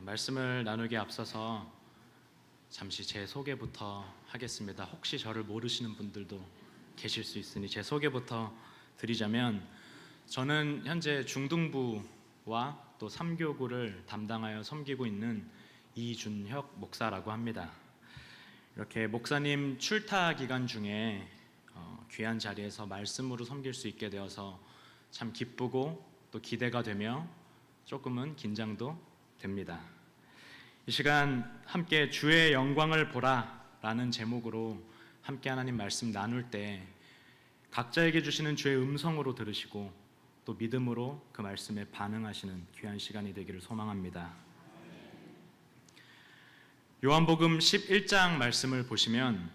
말씀을 나누기에 앞서서 잠시 제 소개부터 하겠습니다. 혹시 저를 모르시는 분들도 계실 수 있으니 제 소개부터 드리자면, 저는 현재 중등부와 또 3교구를 담당하여 섬기고 있는 이준혁 목사라고 합니다. 이렇게 목사님 출타 기간 중에 귀한 자리에서 말씀으로 섬길 수 있게 되어서 참 기쁘고 또 기대가 되며 조금은 긴장도 됩니다. 이 시간 함께 주의 영광을 보라 라는 제목으로 함께 하나님 말씀 나눌 때 각자에게 주시는 주의 음성으로 들으시고 또 믿음으로 그 말씀에 반응하시는 귀한 시간이 되기를 소망합니다. 요한복음 11장 말씀을 보시면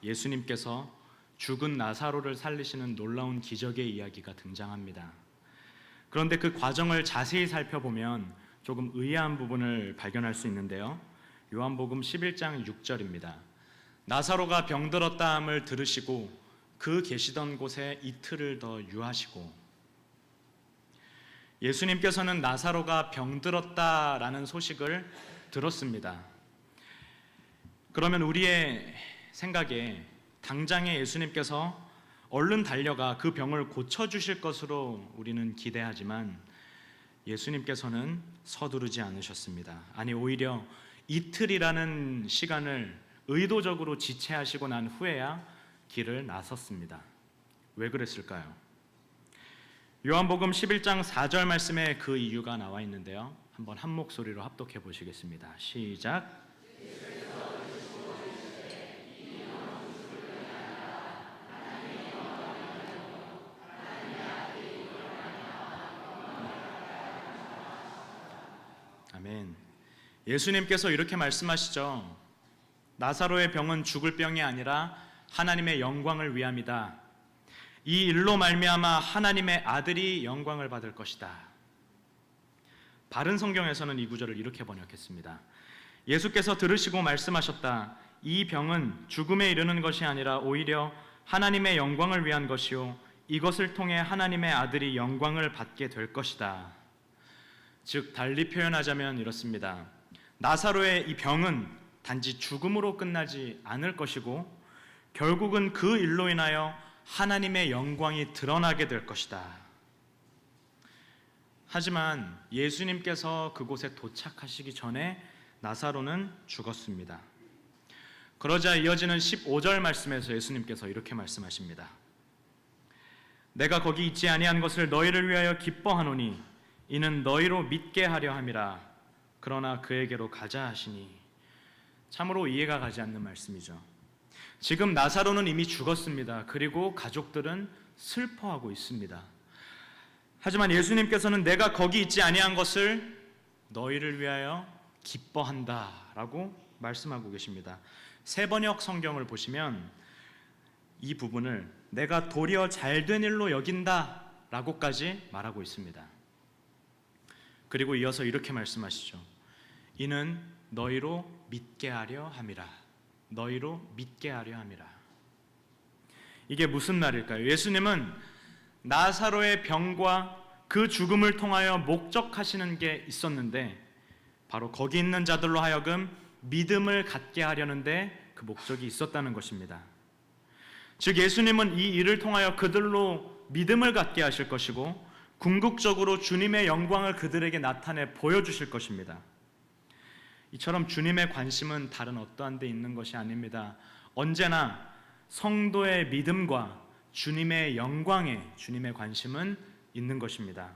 예수님께서 죽은 나사로를 살리시는 놀라운 기적의 이야기가 등장합니다. 그런데 그 과정을 자세히 살펴보면 조금 의아한 부분을 발견할 수 있는데요. 요한복음 11장 6절입니다. 나사로가 병들었다함을 들으시고 그 계시던 곳에 이틀을 더 유하시고, 예수님께서는 나사로가 병들었다라는 소식을 들었습니다. 그러면 우리의 생각에 당장에 예수님께서 얼른 달려가 그 병을 고쳐주실 것으로 우리는 기대하지만 예수님께서는 서두르지 않으셨습니다. 아니, 오히려 이틀이라는 시간을 의도적으로 지체하시고 난 후에야 길을 나섰습니다. 왜 그랬을까요? 요한복음 11장 4절 말씀에 그 이유가 나와 있는데요. 한번 한 목소리로 합독해 보시겠습니다. 시작. 아멘. 예수님께서 이렇게 말씀하시죠. 나사로의 병은 죽을 병이 아니라 하나님의 영광을 위함이다. 이 일로 말미암아 하나님의 아들이 영광을 받을 것이다. 바른 성경에서는 이 구절을 이렇게 번역했습니다. 예수께서 들으시고 말씀하셨다. 이 병은 죽음에 이르는 것이 아니라 오히려 하나님의 영광을 위한 것이요 이것을 통해 하나님의 아들이 영광을 받게 될 것이다. 즉, 달리 표현하자면 이렇습니다. 나사로의 이 병은 단지 죽음으로 끝나지 않을 것이고 결국은 그 일로 인하여 하나님의 영광이 드러나게 될 것이다. 하지만 예수님께서 그곳에 도착하시기 전에 나사로는 죽었습니다. 그러자 이어지는 15절 말씀에서 예수님께서 이렇게 말씀하십니다. 내가 거기 있지 아니한 것을 너희를 위하여 기뻐하노니 이는 너희로 믿게 하려 함이라. 그러나 그에게로 가자 하시니. 참으로 이해가 가지 않는 말씀이죠. 지금 나사로는 이미 죽었습니다. 그리고 가족들은 슬퍼하고 있습니다. 하지만 예수님께서는 내가 거기 있지 아니한 것을 너희를 위하여 기뻐한다 라고 말씀하고 계십니다. 새번역 성경을 보시면 이 부분을 내가 도리어 잘된 일로 여긴다 라고까지 말하고 있습니다. 그리고 이어서 이렇게 말씀하시죠. 이는 너희로 믿게 하려 함이라. 너희로 믿게 하려 함이라. 이게 무슨 말일까요? 예수님은 나사로의 병과 그 죽음을 통하여 목적하시는 게 있었는데 바로 거기 있는 자들로 하여금 믿음을 갖게 하려는데 그 목적이 있었다는 것입니다. 즉, 예수님은 이 일을 통하여 그들로 믿음을 갖게 하실 것이고 궁극적으로 주님의 영광을 그들에게 나타내 보여주실 것입니다. 이처럼 주님의 관심은 다른 어떠한 데 있는 것이 아닙니다. 언제나 성도의 믿음과 주님의 영광에 주님의 관심은 있는 것입니다.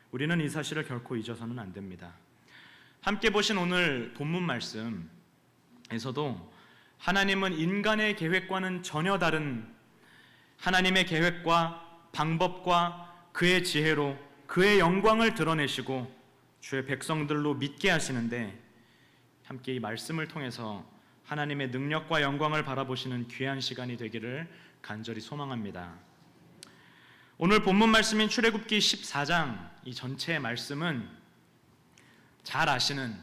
우리는 이 사실을 결코 잊어서는 안 됩니다. 함께 보신 오늘 본문 말씀에서도 하나님은 인간의 계획과는 전혀 다른 하나님의 계획과 방법과 그의 지혜로 그의 영광을 드러내시고 주의 백성들로 믿게 하시는데, 함께 이 말씀을 통해서 하나님의 능력과 영광을 바라보시는 귀한 시간이 되기를 간절히 소망합니다. 오늘 본문 말씀인 출애굽기 14장 이 전체의 말씀은 잘 아시는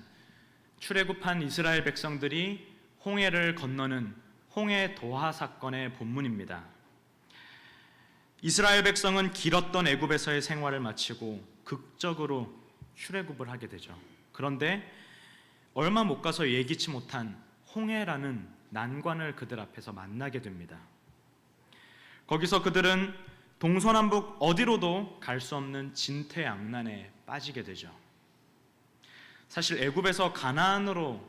출애굽한 이스라엘 백성들이 홍해를 건너는 홍해 도하 사건의 본문입니다. 이스라엘 백성은 길었던 애굽에서의 생활을 마치고 극적으로 출애굽을 하게 되죠. 그런데 얼마 못 가서 예기치 못한 홍해라는 난관을 그들 앞에서 만나게 됩니다. 거기서 그들은 동서남북 어디로도 갈 수 없는 진퇴양난에 빠지게 되죠. 사실 애굽에서 가나안으로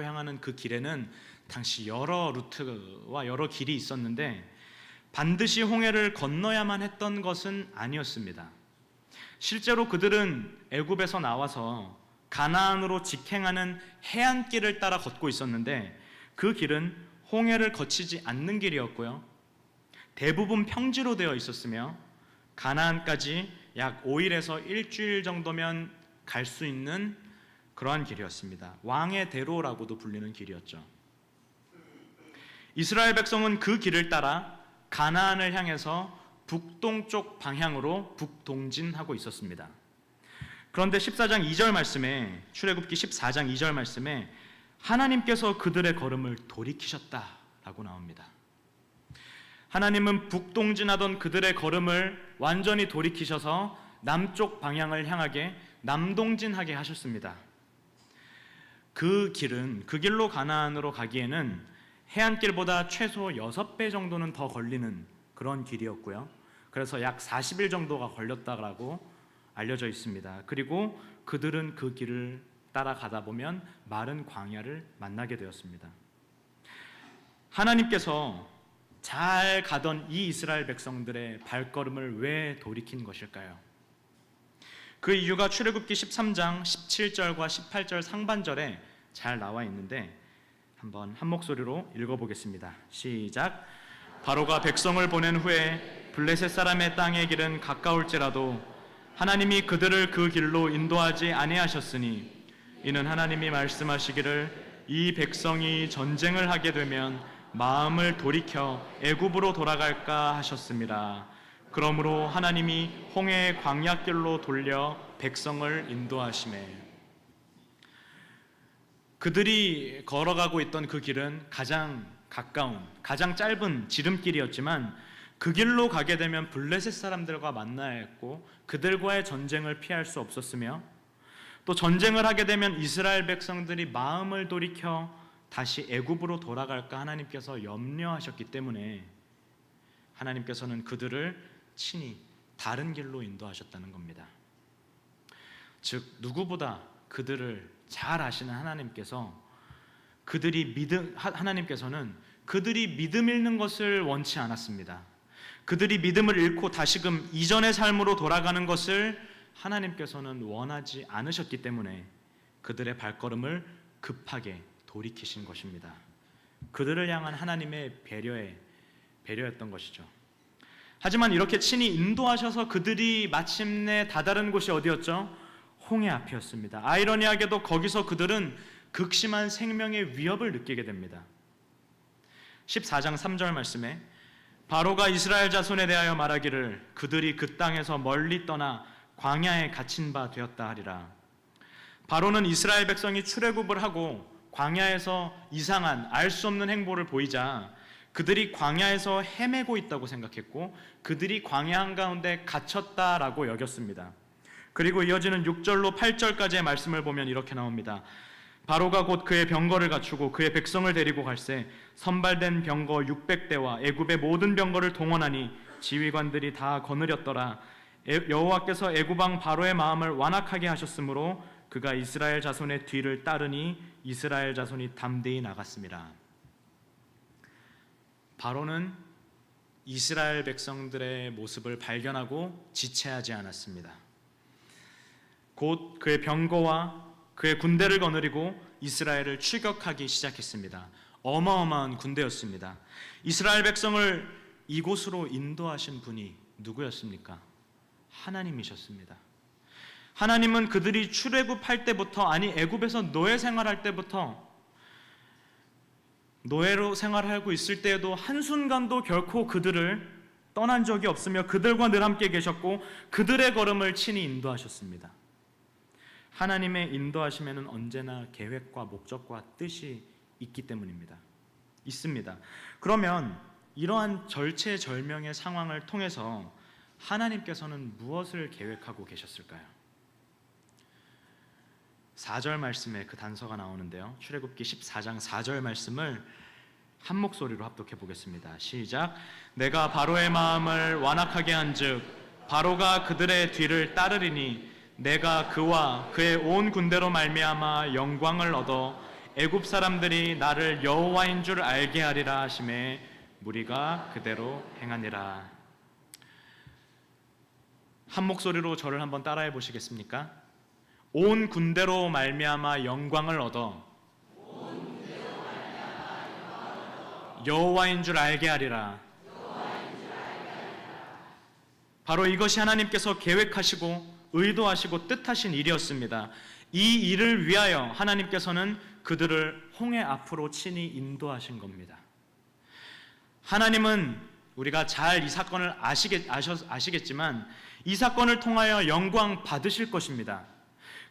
향하는 그 길에는 당시 여러 루트와 여러 길이 있었는데 반드시 홍해를 건너야만 했던 것은 아니었습니다. 실제로 그들은 애굽에서 나와서 가나안으로 직행하는 해안길을 따라 걷고 있었는데 그 길은 홍해를 거치지 않는 길이었고요. 대부분 평지로 되어 있었으며 가나안까지 약 5일에서 일주일 정도면 갈 수 있는 그러한 길이었습니다. 왕의 대로라고도 불리는 길이었죠. 이스라엘 백성은 그 길을 따라 가나안을 향해서 북동쪽 방향으로 북동진하고 있었습니다. 그런데 14장 2절 말씀에, 출애굽기 14장 2절 말씀에 하나님께서 그들의 걸음을 돌이키셨다라고 나옵니다. 하나님은 북동진하던 그들의 걸음을 완전히 돌이키셔서 남쪽 방향을 향하게 남동진하게 하셨습니다. 그 길로 가나안으로 가기에는 해안길보다 최소 6배 정도는 더 걸리는 그런 길이었고요. 그래서 약 40일 정도가 걸렸다고 알려져 있습니다. 그리고 그들은 그 길을 따라가다 보면 마른 광야를 만나게 되었습니다. 하나님께서 잘 가던 이 이스라엘 백성들의 발걸음을 왜 돌이킨 것일까요? 그 이유가 출애굽기 13장 17절과 18절 상반절에 잘 나와 있는데 한번 한 목소리로 읽어보겠습니다. 시작. 바로가 백성을 보낸 후에 블레셋 사람의 땅의 길은 가까울지라도 하나님이 그들을 그 길로 인도하지 아니하셨으니 이는 하나님이 말씀하시기를 이 백성이 전쟁을 하게 되면 마음을 돌이켜 애굽으로 돌아갈까 하셨습니다. 그러므로 하나님이 홍해의 광야길로 돌려 백성을 인도하시매. 그들이 걸어가고 있던 그 길은 가장 가까운, 가장 짧은 지름길이었지만 그 길로 가게 되면 블레셋 사람들과 만나야 했고 그들과의 전쟁을 피할 수 없었으며 또 전쟁을 하게 되면 이스라엘 백성들이 마음을 돌이켜 다시 애굽으로 돌아갈까 하나님께서 염려하셨기 때문에 하나님께서는 그들을 친히 다른 길로 인도하셨다는 겁니다. 즉 누구보다 그들을 잘 아시는 하나님께서는 그들이 믿음 잃는 것을 원치 않았습니다. 그들이 믿음을 잃고 다시금 이전의 삶으로 돌아가는 것을 하나님께서는 원하지 않으셨기 때문에 그들의 발걸음을 급하게 돌이키신 것입니다. 그들을 향한 하나님의 배려였던 것이죠. 하지만 이렇게 친히 인도하셔서 그들이 마침내 다다른 곳이 어디였죠? 홍해 앞이었습니다. 아이러니하게도 거기서 그들은 극심한 생명의 위협을 느끼게 됩니다. 14장 3절 말씀에 바로가 이스라엘 자손에 대하여 말하기를 그들이 그 땅에서 멀리 떠나 광야에 갇힌 바 되었다 하리라. 바로는 이스라엘 백성이 출애굽을 하고 광야에서 이상한 알 수 없는 행보를 보이자 그들이 광야에서 헤매고 있다고 생각했고 그들이 광야 한가운데 갇혔다라고 여겼습니다. 그리고 이어지는 6절로 8절까지의 말씀을 보면 이렇게 나옵니다. 바로가 곧 그의 병거를 갖추고 그의 백성을 데리고 갈새 선발된 병거 600대와 애굽의 모든 병거를 동원하니 지휘관들이 다 거느렸더라. 여호와께서 애굽 왕 바로의 마음을 완악하게 하셨으므로 그가 이스라엘 자손의 뒤를 따르니 이스라엘 자손이 담대히 나갔습니다. 바로는 이스라엘 백성들의 모습을 발견하고 지체하지 않았습니다. 곧 그의 병거와 그의 군대를 거느리고 이스라엘을 추격하기 시작했습니다. 어마어마한 군대였습니다. 이스라엘 백성을 이곳으로 인도하신 분이 누구였습니까? 하나님이셨습니다. 하나님은 그들이 출애굽할 때부터, 아니 애굽에서 노예 생활할 때부터, 노예로 생활하고 있을 때에도 한순간도 결코 그들을 떠난 적이 없으며 그들과 늘 함께 계셨고 그들의 걸음을 친히 인도하셨습니다. 하나님의 인도하심에는 언제나 계획과 목적과 뜻이 있기 때문입니다. 있습니다. 그러면 이러한 절체절명의 상황을 통해서 하나님께서는 무엇을 계획하고 계셨을까요? 4절 말씀에 그 단서가 나오는데요. 출애굽기 14장 4절 말씀을 한 목소리로 합독해 보겠습니다. 시작. 내가 바로의 마음을 완악하게 한즉 바로가 그들의 뒤를 따르리니 내가 그와 그의 온 군대로 말미암아 영광을 얻어 애굽 사람들이 나를 여호와인 줄 알게 하리라 하심에 무리가 그대로 행하니라. 한 목소리로 저를 한번 따라해 보시겠습니까? 온 군대로 말미암아 영광을 얻어 여호와인 줄 알게 하리라. 바로 이것이 하나님께서 계획하시고 의도하시고 뜻하신 일이었습니다. 이 일을 위하여 하나님께서는 그들을 홍해 앞으로 친히 인도하신 겁니다. 하나님은 우리가 잘 이 사건을 아시겠지만 이 사건을 통하여 영광 받으실 것입니다.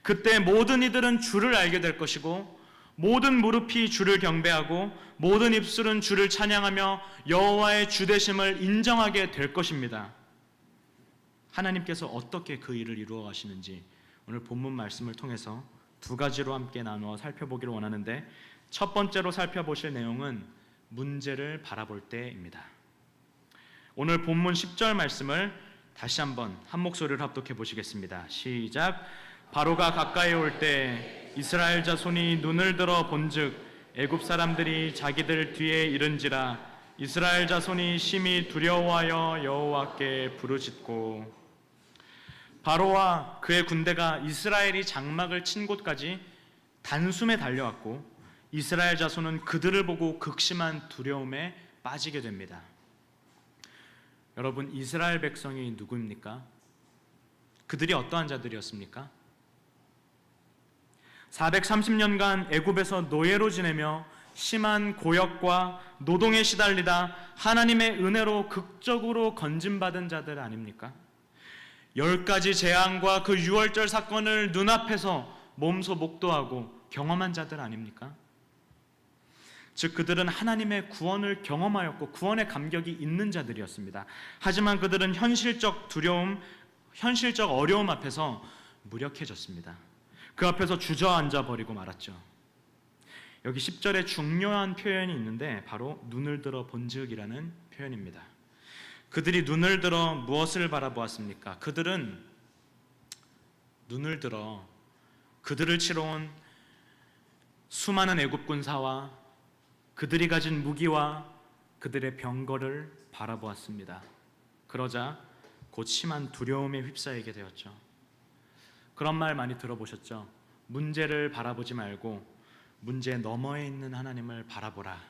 그때 모든 이들은 주를 알게 될 것이고 모든 무릎이 주를 경배하고 모든 입술은 주를 찬양하며 여호와의 주되심을 인정하게 될 것입니다. 하나님께서 어떻게 그 일을 이루어 가시는지 오늘 본문 말씀을 통해서 두 가지로 함께 나누어 살펴보기를 원하는데, 첫 번째로 살펴보실 내용은 문제를 바라볼 때입니다. 오늘 본문 10절 말씀을 다시 한번 한 목소리로 합독해 보시겠습니다. 시작. 바로가 가까이 올 때 이스라엘 자손이 눈을 들어 본즉 애굽 사람들이 자기들 뒤에 이른지라 이스라엘 자손이 심히 두려워하여 여호와께 부르짖고. 바로와 그의 군대가 이스라엘이 장막을 친 곳까지 단숨에 달려왔고 이스라엘 자손은 그들을 보고 극심한 두려움에 빠지게 됩니다. 여러분, 이스라엘 백성이 누구입니까? 그들이 어떠한 자들이었습니까? 430년간 애굽에서 노예로 지내며 심한 고역과 노동에 시달리다 하나님의 은혜로 극적으로 건짐받은 자들 아닙니까? 10가지 재앙과 그 유월절 사건을 눈앞에서 몸소 목도하고 경험한 자들 아닙니까? 즉 그들은 하나님의 구원을 경험하였고 구원의 감격이 있는 자들이었습니다. 하지만 그들은 현실적 두려움, 현실적 어려움 앞에서 무력해졌습니다. 그 앞에서 주저앉아 버리고 말았죠. 여기 10절에 중요한 표현이 있는데 바로 눈을 들어 본즉이라는 표현입니다. 그들이 눈을 들어 무엇을 바라보았습니까? 그들은 눈을 들어 그들을 치러 온 수많은 애굽 군사와 그들이 가진 무기와 그들의 병거를 바라보았습니다. 그러자 곧 심한 두려움에 휩싸이게 되었죠. 그런 말 많이 들어보셨죠? 문제를 바라보지 말고 문제 너머에 있는 하나님을 바라보라.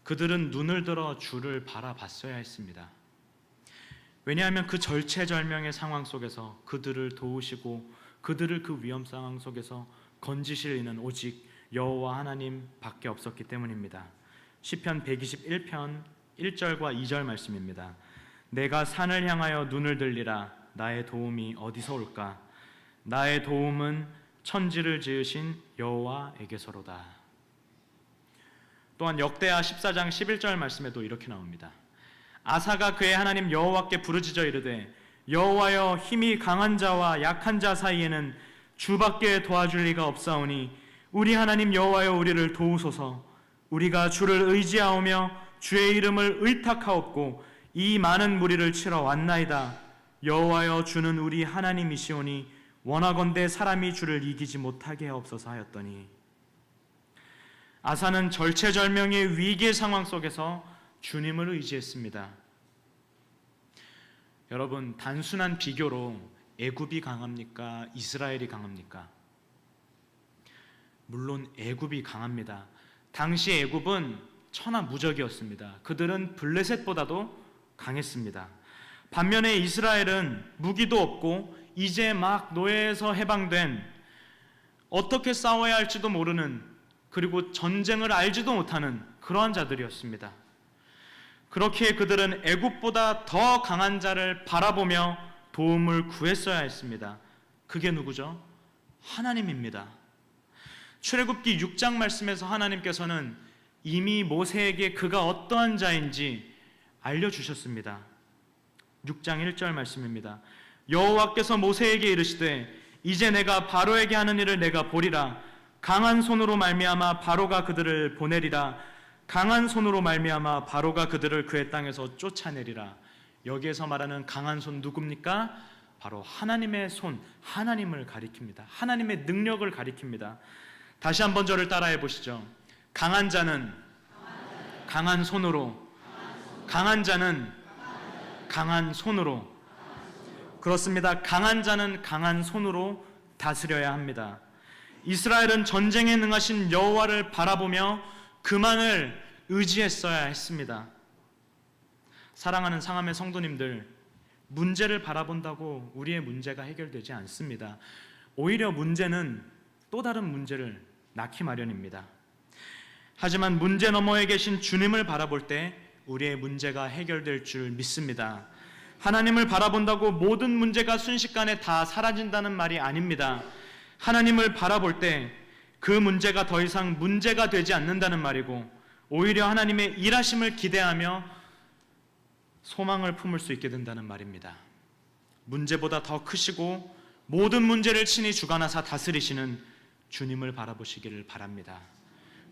그들은 눈을 들어 주를 바라봤어야 했습니다. 왜냐하면 그 절체절명의 상황 속에서 그들을 도우시고 그들을 그 위험 상황 속에서 건지실 이는 오직 여호와 하나님 밖에 없었기 때문입니다. 시편 121편 1절과 2절 말씀입니다. 내가 산을 향하여 눈을 들리라. 나의 도움이 어디서 올까? 나의 도움은 천지를 지으신 여호와에게서로다. 또한 역대하 14장 11절 말씀에도 이렇게 나옵니다. 아사가 그의 하나님 여호와께 부르짖어 이르되 여호와여, 힘이 강한 자와 약한 자 사이에는 주밖에 도와줄 리가 없사오니 우리 하나님 여호와여, 우리를 도우소서. 우리가 주를 의지하오며 주의 이름을 의탁하옵고 이 많은 무리를 치러 왔나이다. 여호와여, 주는 우리 하나님이시오니 원하건대 사람이 주를 이기지 못하게 하옵소서 하였더니, 아사는 절체절명의 위기의 상황 속에서 주님을 의지했습니다. 여러분, 단순한 비교로 애굽이 강합니까? 이스라엘이 강합니까? 물론 애굽이 강합니다. 당시 애굽은 천하무적이었습니다. 그들은 블레셋보다도 강했습니다. 반면에 이스라엘은 무기도 없고 이제 막 노예에서 해방된, 어떻게 싸워야 할지도 모르는, 그리고 전쟁을 알지도 못하는 그러한 자들이었습니다. 그렇게 그들은 애굽보다 더 강한 자를 바라보며 도움을 구했어야 했습니다. 그게 누구죠? 하나님입니다. 출애굽기 6장 말씀에서 하나님께서는 이미 모세에게 그가 어떠한 자인지 알려주셨습니다. 6장 1절 말씀입니다. 여호와께서 모세에게 이르시되 이제 내가 바로에게 하는 일을 내가 보리라. 강한 손으로 말미암아 바로가 그들을 보내리라. 강한 손으로 말미암아 바로가 그들을 그의 땅에서 쫓아내리라. 여기에서 말하는 강한 손 누굽니까? 바로 하나님의 손, 하나님을 가리킵니다. 하나님의 능력을 가리킵니다. 다시 한번 저를 따라해 보시죠. 강한 자는 강한 손으로, 강한 자는 강한 손으로. 그렇습니다. 강한 자는 강한 손으로 다스려야 합니다. 이스라엘은 전쟁에 능하신 여호와를 바라보며 그만을 의지했어야 했습니다. 사랑하는 상암의 성도님들, 문제를 바라본다고 우리의 문제가 해결되지 않습니다. 오히려 문제는 또 다른 문제를 낳기 마련입니다. 하지만 문제 너머에 계신 주님을 바라볼 때 우리의 문제가 해결될 줄 믿습니다. 하나님을 바라본다고 모든 문제가 순식간에 다 사라진다는 말이 아닙니다. 하나님을 바라볼 때 그 문제가 더 이상 문제가 되지 않는다는 말이고, 오히려 하나님의 일하심을 기대하며 소망을 품을 수 있게 된다는 말입니다. 문제보다 더 크시고 모든 문제를 친히 주관하사 다스리시는 주님을 바라보시기를 바랍니다.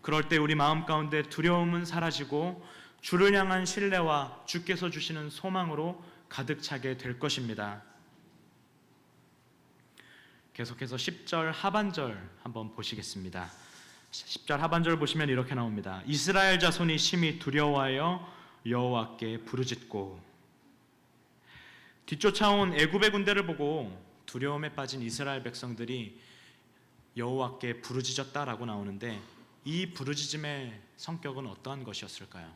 그럴 때 우리 마음 가운데 두려움은 사라지고 주를 향한 신뢰와 주께서 주시는 소망으로 가득 차게 될 것입니다. 계속해서 10절 하반절 한번 보시겠습니다. 10절 하반절 보시면 이렇게 나옵니다. 이스라엘 자손이 심히 두려워하여 여호와께 부르짖고. 뒤쫓아온 애굽의 군대를 보고 두려움에 빠진 이스라엘 백성들이 여호와께 부르짖었다라고 나오는데, 이 부르짖음의 성격은 어떠한 것이었을까요?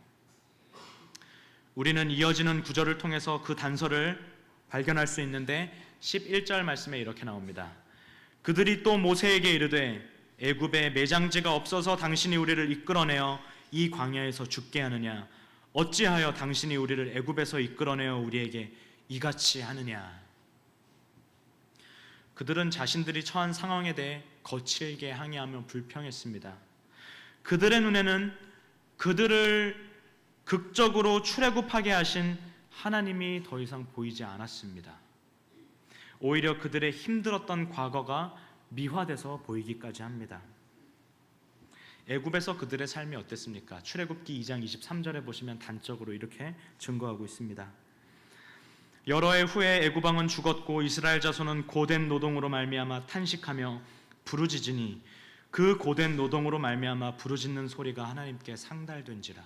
우리는 이어지는 구절을 통해서 그 단서를 발견할 수 있는데 11절 말씀에 이렇게 나옵니다. 그들이 또 모세에게 이르되 애굽에 매장지가 없어서 당신이 우리를 이끌어내어 이 광야에서 죽게 하느냐? 어찌하여 당신이 우리를 애굽에서 이끌어내어 우리에게 이같이 하느냐? 그들은 자신들이 처한 상황에 대해 거칠게 항의하며 불평했습니다. 그들의 눈에는 그들을 극적으로 출애굽하게 하신 하나님이 더 이상 보이지 않았습니다. 오히려 그들의 힘들었던 과거가 미화돼서 보이기까지 합니다. 애굽에서 그들의 삶이 어땠습니까? 출애굽기 2장 23절에 보시면 단적으로 이렇게 증거하고 있습니다. 여러 해 후에 애굽 왕은 죽었고 이스라엘 자손은 고된 노동으로 말미암아 탄식하며 부르짖으니 그 고된 노동으로 말미암아 부르짖는 소리가 하나님께 상달된지라.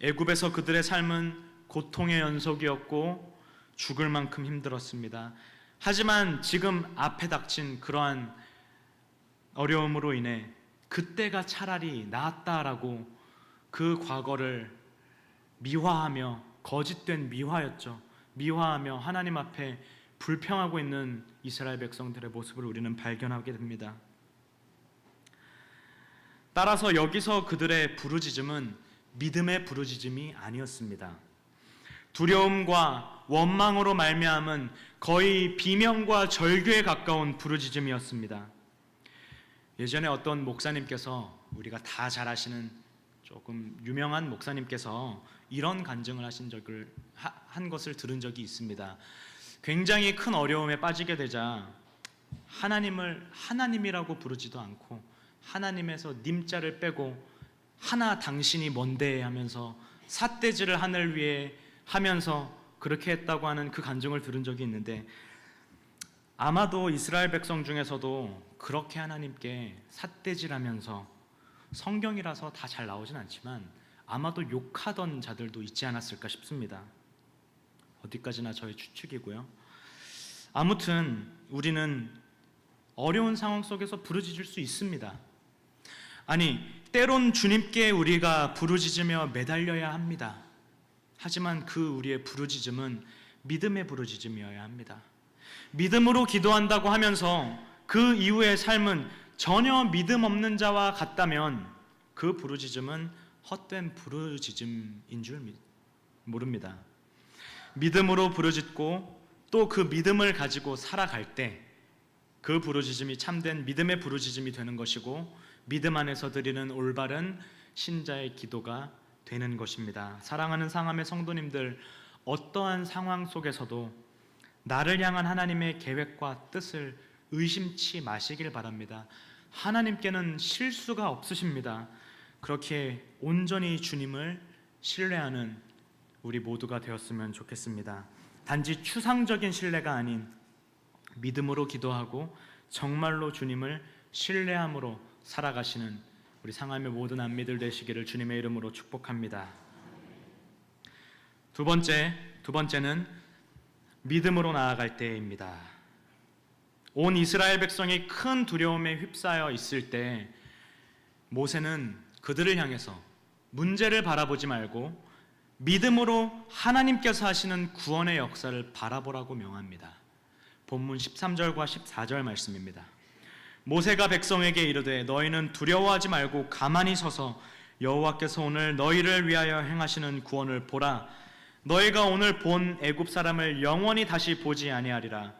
애굽에서 그들의 삶은 고통의 연속이었고 죽을 만큼 힘들었습니다. 하지만 지금 앞에 닥친 그러한 어려움으로 인해 그때가 차라리 나았다라고 그 과거를 미화하며, 거짓된 미화였죠, 미화하며 하나님 앞에 불평하고 있는 이스라엘 백성들의 모습을 우리는 발견하게 됩니다. 따라서 여기서 그들의 부르짖음은 믿음의 부르짖음이 아니었습니다. 두려움과 원망으로 말미암은 거의 비명과 절규에 가까운 부르짖음이었습니다. 예전에 어떤 목사님께서, 우리가 다 잘 아시는 조금 유명한 목사님께서 이런 간증을 한 것을 들은 적이 있습니다. 굉장히 큰 어려움에 빠지게 되자 하나님을 하나님이라고 부르지도 않고 하나님에서 님자를 빼고 하나 당신이 뭔데 하면서 삿대질을 하늘 위에 하면서 그렇게 했다고 하는 그 간증을 들은 적이 있는데, 아마도 이스라엘 백성 중에서도 그렇게 하나님께 삿대질하면서, 성경이라서 다 잘 나오진 않지만 아마도 욕하던 자들도 있지 않았을까 싶습니다. 어디까지나 저의 추측이고요. 아무튼 우리는 어려운 상황 속에서 부르짖을 수 있습니다. 아니, 때론 주님께 우리가 부르짖으며 매달려야 합니다. 하지만 그 우리의 부르짖음은 믿음의 부르짖음이어야 합니다. 믿음으로 기도한다고 하면서 그 이후의 삶은 전혀 믿음 없는 자와 같다면 그 부르짖음은 헛된 부르짖음인 줄 모릅니다. 믿음으로 부르짖고 또 그 믿음을 가지고 살아갈 때 그 부르짖음이 참된 믿음의 부르짖음이 되는 것이고, 믿음 안에서 드리는 올바른 신자의 기도가 되는 것입니다. 사랑하는 상암의 성도님들, 어떠한 상황 속에서도 나를 향한 하나님의 계획과 뜻을 의심치 마시길 바랍니다. 하나님께는 실수가 없으십니다. 그렇게 온전히 주님을 신뢰하는 우리 모두가 되었으면 좋겠습니다. 단지 추상적인 신뢰가 아닌 믿음으로 기도하고 정말로 주님을 신뢰함으로 살아가시는 우리 상암의 모든 안미들 되시기를 주님의 이름으로 축복합니다. 두 번째는 믿음으로 나아갈 때입니다. 온 이스라엘 백성이 큰 두려움에 휩싸여 있을 때 모세는 그들을 향해서 문제를 바라보지 말고 믿음으로 하나님께서 하시는 구원의 역사를 바라보라고 명합니다. 본문 13절과 14절 말씀입니다. 모세가 백성에게 이르되 너희는 두려워하지 말고 가만히 서서 여호와께서 오늘 너희를 위하여 행하시는 구원을 보라. 너희가 오늘 본 애굽 사람을 영원히 다시 보지 아니하리라.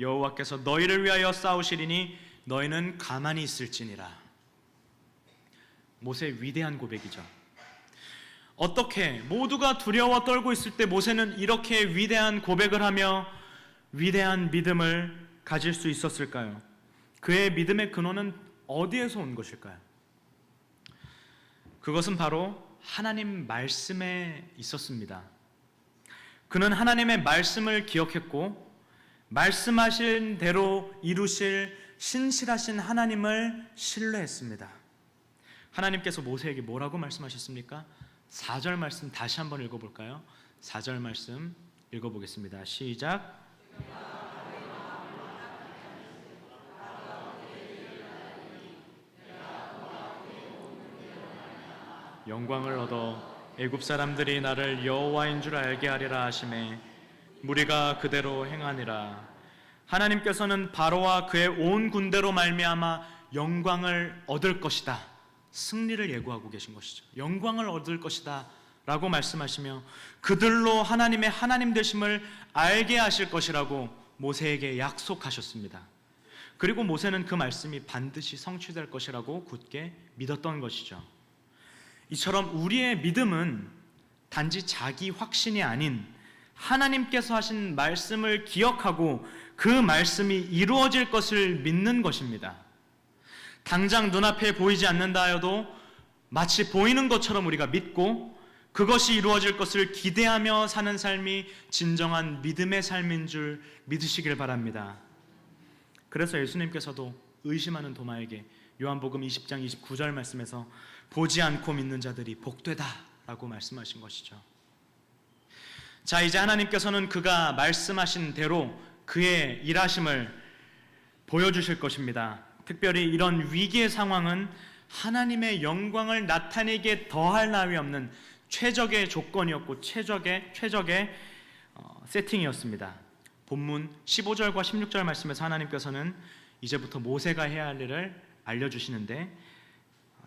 여호와께서 너희를 위하여 싸우시리니 너희는 가만히 있을지니라. 모세의 위대한 고백이죠. 어떻게 모두가 두려워 떨고 있을 때 모세는 이렇게 위대한 고백을 하며 위대한 믿음을 가질 수 있었을까요? 그의 믿음의 근원은 어디에서 온 것일까요? 그것은 바로 하나님 말씀에 있었습니다. 그는 하나님의 말씀을 기억했고 말씀하신 대로 이루실 신실하신 하나님을 신뢰했습니다. 하나님께서 모세에게 뭐라고 말씀하셨습니까? 4절 말씀 다시 한번 읽어볼까요? 4절 말씀 읽어보겠습니다. 시작. 영광을 얻어 애굽 사람들이 나를 여호와인 줄 알게 하리라 하시매 무리가 그대로 행하니라. 하나님께서는 바로와 그의 온 군대로 말미암아 영광을 얻을 것이다, 승리를 예고하고 계신 것이죠. 영광을 얻을 것이다 라고 말씀하시며 그들로 하나님의 하나님 되심을 알게 하실 것이라고 모세에게 약속하셨습니다. 그리고 모세는 그 말씀이 반드시 성취될 것이라고 굳게 믿었던 것이죠. 이처럼 우리의 믿음은 단지 자기 확신이 아닌 하나님께서 하신 말씀을 기억하고 그 말씀이 이루어질 것을 믿는 것입니다. 당장 눈앞에 보이지 않는다 하여도 마치 보이는 것처럼 우리가 믿고 그것이 이루어질 것을 기대하며 사는 삶이 진정한 믿음의 삶인 줄 믿으시길 바랍니다. 그래서 예수님께서도 의심하는 도마에게 요한복음 20장 29절 말씀에서 보지 않고 믿는 자들이 복되다 라고 말씀하신 것이죠. 자, 이제 하나님께서는 그가 말씀하신 대로 그의 일하심을 보여주실 것입니다. 특별히 이런 위기의 상황은 하나님의 영광을 나타내기에 더할 나위 없는 최적의 조건이었고 최적의 세팅이었습니다. 본문 15절과 16절 말씀에서 하나님께서는 이제부터 모세가 해야 할 일을 알려주시는데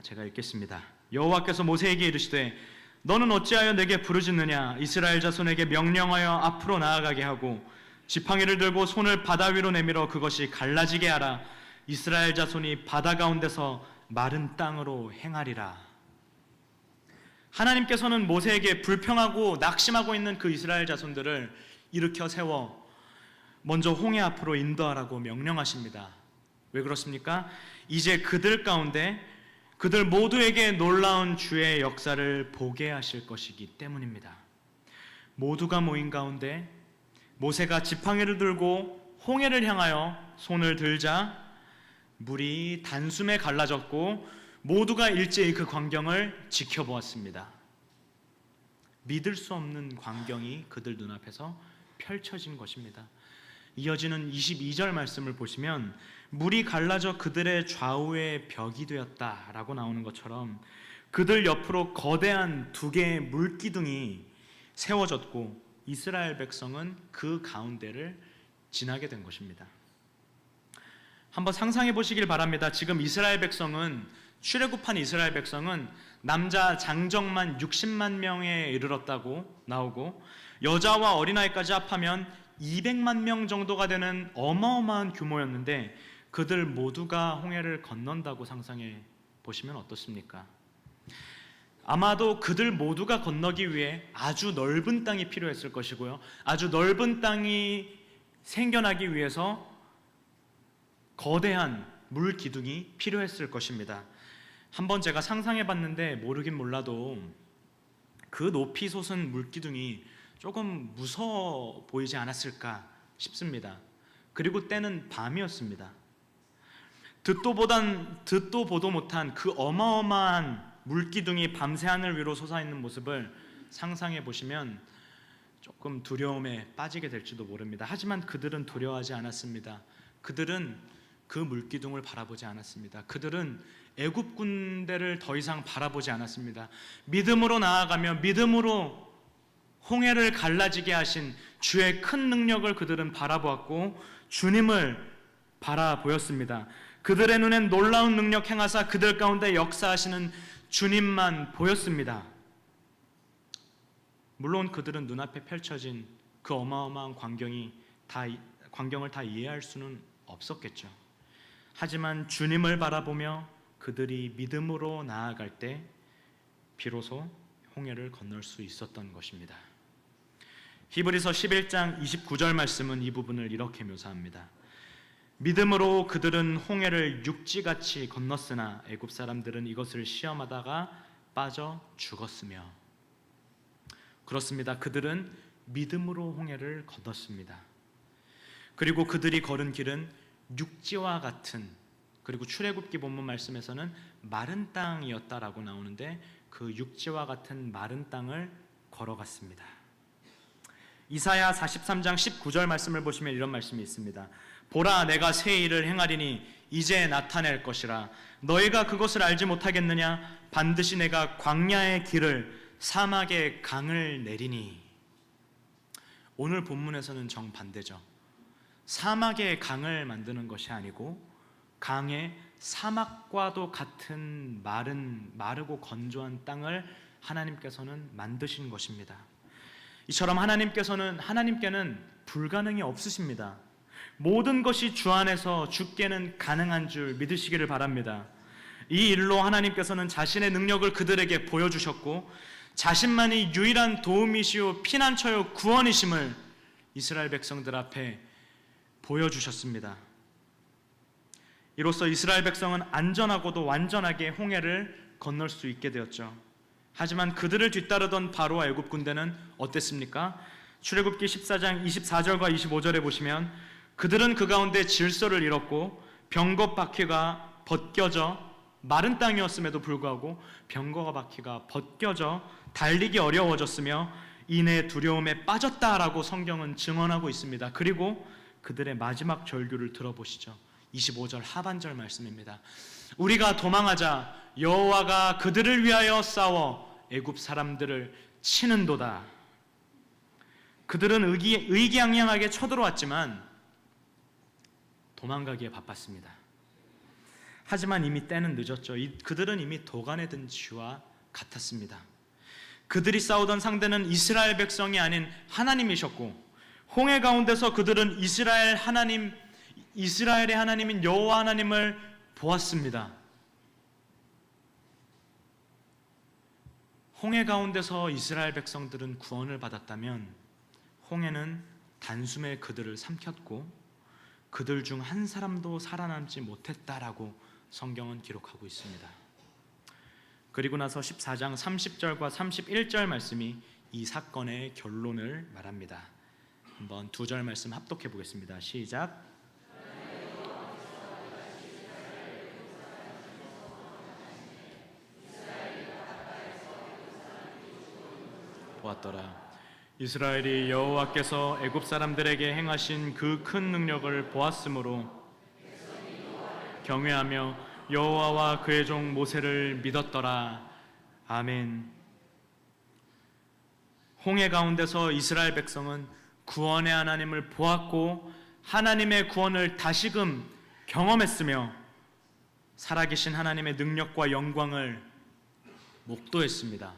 제가 읽겠습니다. 여호와께서 모세에게 이르시되 너는 어찌하여 내게 부르짖느냐? 이스라엘 자손에게 명령하여 앞으로 나아가게 하고 지팡이를 들고 손을 바다 위로 내밀어 그것이 갈라지게 하라. 이스라엘 자손이 바다 가운데서 마른 땅으로 행하리라. 하나님께서는 모세에게 불평하고 낙심하고 있는 그 이스라엘 자손들을 일으켜 세워 먼저 홍해 앞으로 인도하라고 명령하십니다. 왜 그렇습니까? 이제 그들 가운데 그들 모두에게 놀라운 주의 역사를 보게 하실 것이기 때문입니다. 모두가 모인 가운데 모세가 지팡이를 들고 홍해를 향하여 손을 들자 물이 단숨에 갈라졌고 모두가 일제히 그 광경을 지켜보았습니다. 믿을 수 없는 광경이 그들 눈앞에서 펼쳐진 것입니다. 이어지는 22절 말씀을 보시면 물이 갈라져 그들의 좌우에 벽이 되었다라고 나오는 것처럼 그들 옆으로 거대한 두 개의 물기둥이 세워졌고 이스라엘 백성은 그 가운데를 지나게 된 것입니다. 한번 상상해 보시길 바랍니다. 지금 이스라엘 백성은 출애굽한 이스라엘 백성은 남자 장정만 60만 명에 이르렀다고 나오고 여자와 어린아이까지 합하면 200만 명 정도가 되는 어마어마한 규모였는데 그들 모두가 홍해를 건넌다고 상상해 보시면 어떻습니까? 아마도 그들 모두가 건너기 위해 아주 넓은 땅이 필요했을 것이고요. 아주 넓은 땅이 생겨나기 위해서 거대한 물 기둥이 필요했을 것입니다. 한번 제가 상상해 봤는데 모르긴 몰라도 그 높이 솟은 물 기둥이 조금 무서워 보이지 않았을까 싶습니다. 그리고 때는 밤이었습니다. 듣도 보도 못한 그 어마어마한 물기둥이 밤새 하늘 위로 솟아있는 모습을 상상해 보시면 조금 두려움에 빠지게 될지도 모릅니다. 하지만 그들은 두려워하지 않았습니다. 그들은 그 물기둥을 바라보지 않았습니다. 그들은 애굽 군대를 더 이상 바라보지 않았습니다. 믿음으로 나아가며 믿음으로 홍해를 갈라지게 하신 주의 큰 능력을 그들은 바라보았고 주님을 바라보였습니다. 그들의 눈엔 놀라운 능력 행하사 그들 가운데 역사하시는 주님만 보였습니다. 물론 그들은 눈앞에 펼쳐진 그 어마어마한 광경을 다 이해할 수는 없었겠죠. 하지만 주님을 바라보며 그들이 믿음으로 나아갈 때 비로소 홍해를 건널 수 있었던 것입니다. 히브리서 11장 29절 말씀은 이 부분을 이렇게 묘사합니다. 믿음으로 그들은 홍해를 육지같이 건넜으나 애굽 사람들은 이것을 시험하다가 빠져 죽었으며. 그렇습니다. 그들은 믿음으로 홍해를 건넜습니다. 그리고 그들이 걸은 길은 육지와 같은, 그리고 출애굽기 본문 말씀에서는 마른 땅이었다라고 나오는데 그 육지와 같은 마른 땅을 걸어갔습니다. 이사야 43장 19절 말씀을 보시면 이런 말씀이 있습니다. 보라, 내가 새 일을 행하리니 이제 나타낼 것이라. 너희가 그것을 알지 못하겠느냐? 반드시 내가 광야의 길을 사막의 강을 내리니. 오늘 본문에서는 정반대죠. 사막의 강을 만드는 것이 아니고 강의 사막과도 같은 마르고 건조한 땅을 하나님께서는 만드신 것입니다. 이처럼 하나님께는 불가능이 없으십니다. 모든 것이 주 안에서 주께는 가능한 줄 믿으시기를 바랍니다. 이 일로 하나님께서는 자신의 능력을 그들에게 보여주셨고 자신만이 유일한 도움이시오 피난처요 구원이심을 이스라엘 백성들 앞에 보여주셨습니다. 이로써 이스라엘 백성은 안전하고도 완전하게 홍해를 건널 수 있게 되었죠. 하지만 그들을 뒤따르던 바로와 애굽 군대는 어땠습니까? 출애굽기 14장 24절과 25절에 보시면 그들은 그 가운데 질서를 잃었고 병거 바퀴가 벗겨져, 마른 땅이었음에도 불구하고 병거 바퀴가 벗겨져 달리기 어려워졌으며 이내 두려움에 빠졌다라고 성경은 증언하고 있습니다. 그리고 그들의 마지막 절규를 들어보시죠. 25절 하반절 말씀입니다. 우리가 도망하자 여호와가 그들을 위하여 싸워 애굽 사람들을 치는도다. 그들은 의기양양하게 쳐들어왔지만 도망가기에 바빴습니다. 하지만 이미 때는 늦었죠. 그들은 이미 도간에 든 쥐와 같았습니다. 그들이 싸우던 상대는 이스라엘 백성이 아닌 하나님이셨고 홍해 가운데서 그들은 이스라엘의 하나님인 여호와 하나님을 보았습니다. 홍해 가운데서 이스라엘 백성들은 구원을 받았다면 홍해는 단숨에 그들을 삼켰고 그들 중 한 사람도 살아남지 못했다라고 성경은 기록하고 있습니다. 그리고 나서 14장 30절과 31절 말씀이 이 사건의 결론을 말합니다. 한번 두 절 말씀 합독해 보겠습니다. 시작. 보았더라. 이스라엘이 여호와께서 애굽 사람들에게 행하신 그 큰 능력을 보았으므로 경외하며 여호와와 그의 종 모세를 믿었더라. 아멘. 홍해 가운데서 이스라엘 백성은 구원의 하나님을 보았고 하나님의 구원을 다시금 경험했으며 살아계신 하나님의 능력과 영광을 목도했습니다.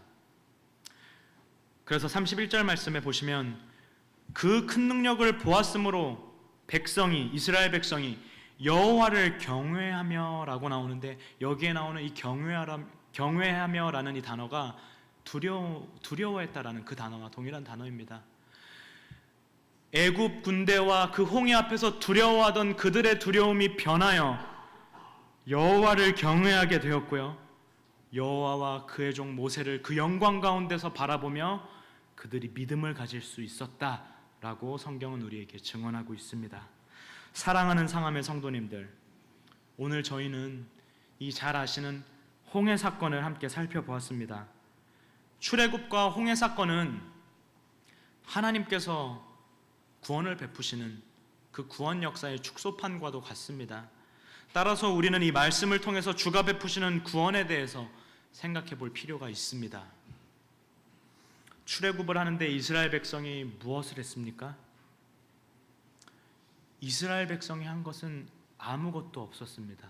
그래서 31절 말씀에 보시면 그 큰 능력을 보았으므로 이스라엘 백성이 여호와를 경외하며라고 나오는데 여기에 나오는 이 경외하며라는 이 단어가 두려워했다라는 그 단어와 동일한 단어입니다. 애굽 군대와 그 홍해 앞에서 두려워하던 그들의 두려움이 변하여 여호와를 경외하게 되었고요. 여호와와 그의 종 모세를 그 영광 가운데서 바라보며 그들이 믿음을 가질 수 있었다라고 성경은 우리에게 증언하고 있습니다. 사랑하는 상암의 성도님들, 오늘 저희는 이 잘 아시는 홍해 사건을 함께 살펴보았습니다. 출애굽과 홍해 사건은 하나님께서 구원을 베푸시는 그 구원 역사의 축소판과도 같습니다. 따라서 우리는 이 말씀을 통해서 주가 베푸시는 구원에 대해서 생각해 볼 필요가 있습니다. 출애굽을 하는데 이스라엘 백성이 무엇을 했습니까? 이스라엘 백성이 한 것은 아무것도 없었습니다.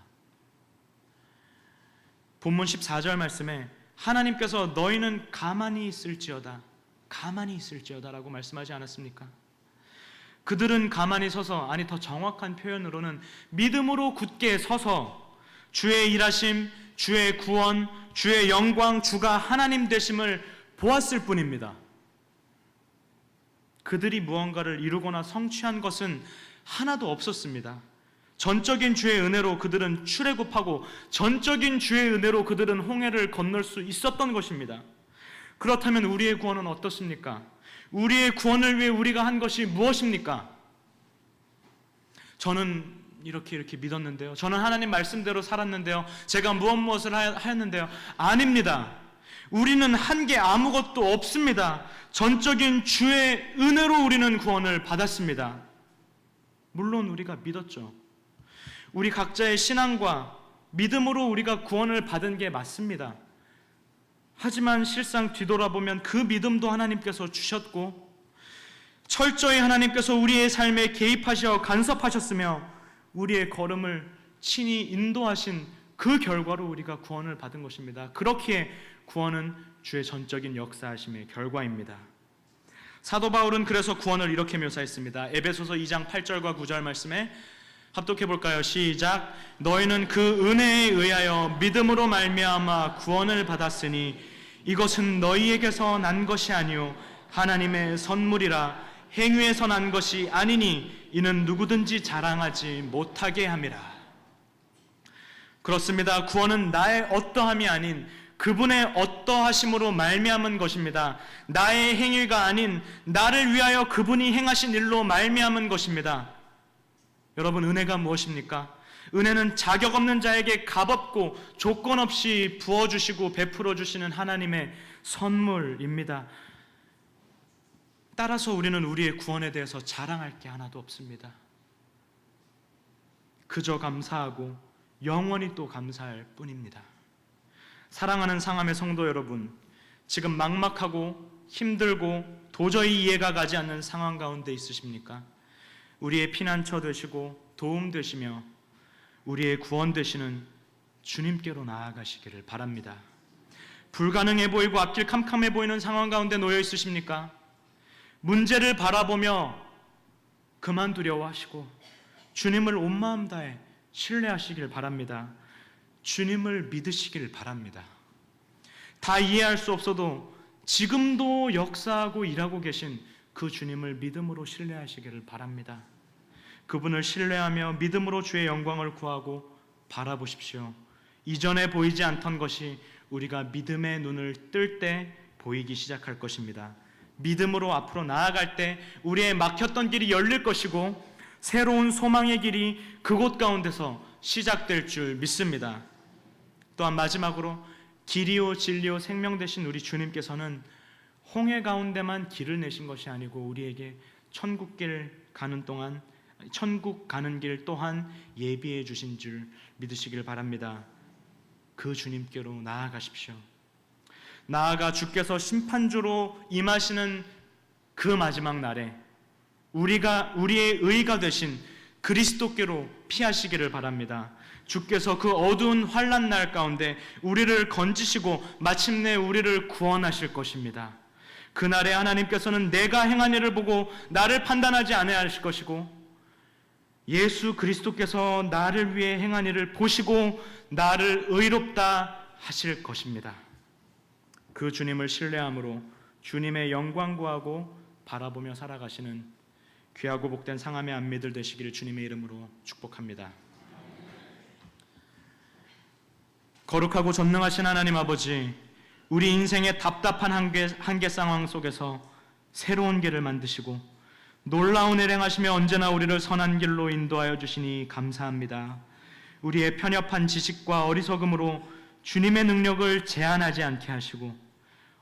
본문 14절 말씀에 하나님께서 너희는 가만히 있을지어다 라고 말씀하지 않았습니까? 그들은 가만히 서서, 아니 더 정확한 표현으로는 믿음으로 굳게 서서 주의 일하심, 주의 구원, 주의 영광, 주가 하나님 되심을 보았을 뿐입니다. 그들이 무언가를 이루거나 성취한 것은 하나도 없었습니다. 전적인 주의 은혜로 그들은 출애굽하고 전적인 주의 은혜로 그들은 홍해를 건널 수 있었던 것입니다. 그렇다면 우리의 구원은 어떻습니까? 우리의 구원을 위해 우리가 한 것이 무엇입니까? 저는 이렇게 믿었는데요. 저는 하나님 말씀대로 살았는데요. 제가 무엇을 하였는데요. 아닙니다. 우리는 한 게 아무것도 없습니다. 전적인 주의 은혜로 우리는 구원을 받았습니다. 물론 우리가 믿었죠. 우리 각자의 신앙과 믿음으로 우리가 구원을 받은 게 맞습니다. 하지만 실상 뒤돌아보면 그 믿음도 하나님께서 주셨고 철저히 하나님께서 우리의 삶에 개입하셔 간섭하셨으며 우리의 걸음을 친히 인도하신 그 결과로 우리가 구원을 받은 것입니다. 그렇기에 구원은 주의 전적인 역사하심의 결과입니다. 사도 바울은 그래서 구원을 이렇게 묘사했습니다. 에베소서 2장 8절과 9절 말씀에 합독해 볼까요? 시작. 너희는 그 은혜에 의하여 믿음으로 말미암아 구원을 받았으니 이것은 너희에게서 난 것이 아니요 하나님의 선물이라. 행위에서 난 것이 아니니 이는 누구든지 자랑하지 못하게 함이라. 그렇습니다. 구원은 나의 어떠함이 아닌 그분의 어떠하심으로 말미암은 것입니다. 나의 행위가 아닌 나를 위하여 그분이 행하신 일로 말미암은 것입니다. 여러분, 은혜가 무엇입니까? 은혜는 자격 없는 자에게 값없고 조건 없이 부어주시고 베풀어 주시는 하나님의 선물입니다. 따라서 우리는 우리의 구원에 대해서 자랑할 게 하나도 없습니다. 그저 감사하고 영원히 또 감사할 뿐입니다. 사랑하는 상암의 성도 여러분, 지금 막막하고 힘들고 도저히 이해가 가지 않는 상황 가운데 있으십니까? 우리의 피난처 되시고 도움 되시며 우리의 구원 되시는 주님께로 나아가시기를 바랍니다. 불가능해 보이고 앞길 캄캄해 보이는 상황 가운데 놓여 있으십니까? 문제를 바라보며 그만 두려워하시고 주님을 온 마음 다해 신뢰하시길 바랍니다. 주님을 믿으시길 바랍니다. 다 이해할 수 없어도 지금도 역사하고 일하고 계신 그 주님을 믿음으로 신뢰하시기를 바랍니다. 그분을 신뢰하며 믿음으로 주의 영광을 구하고 바라보십시오. 이전에 보이지 않던 것이 우리가 믿음의 눈을 뜰 때 보이기 시작할 것입니다. 믿음으로 앞으로 나아갈 때 우리의 막혔던 길이 열릴 것이고 새로운 소망의 길이 그곳 가운데서 시작될 줄 믿습니다. 또한 마지막으로 길이요 진리요 생명 되신 우리 주님께서는 홍해 가운데만 길을 내신 것이 아니고 우리에게 천국 가는 길 또한 예비해 주신 줄 믿으시길 바랍니다. 그 주님께로 나아가십시오. 나아가 주께서 심판주로 임하시는 그 마지막 날에 우리의 의가 되신 그리스도께로 피하시기를 바랍니다. 주께서 그 어두운 환난 날 가운데 우리를 건지시고 마침내 우리를 구원하실 것입니다. 그날에 하나님께서는 내가 행한 일을 보고 나를 판단하지 아니하실 것이고 예수 그리스도께서 나를 위해 행한 일을 보시고 나를 의롭다 하실 것입니다. 그 주님을 신뢰함으로 주님의 영광 구하고 바라보며 살아가시는 귀하고 복된 상함의 안미들 되시기를 주님의 이름으로 축복합니다. 거룩하고 전능하신 하나님 아버지, 우리 인생의 답답한 한계 상황 속에서 새로운 길을 만드시고 놀라운 일행하시며 언제나 우리를 선한 길로 인도하여 주시니 감사합니다. 우리의 편협한 지식과 어리석음으로 주님의 능력을 제한하지 않게 하시고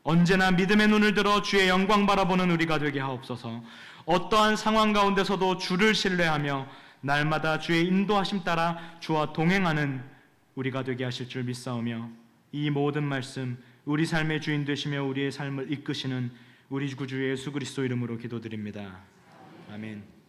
언제나 믿음의 눈을 들어 주의 영광 바라보는 우리가 되게 하옵소서. 어떠한 상황 가운데서도 주를 신뢰하며 날마다 주의 인도하심 따라 주와 동행하는 우리가 되게 하실 줄 믿사오며 이 모든 말씀 우리 삶의 주인 되시며 우리의 삶을 이끄시는 우리 구주 예수 그리스도 이름으로 기도드립니다. 아멘.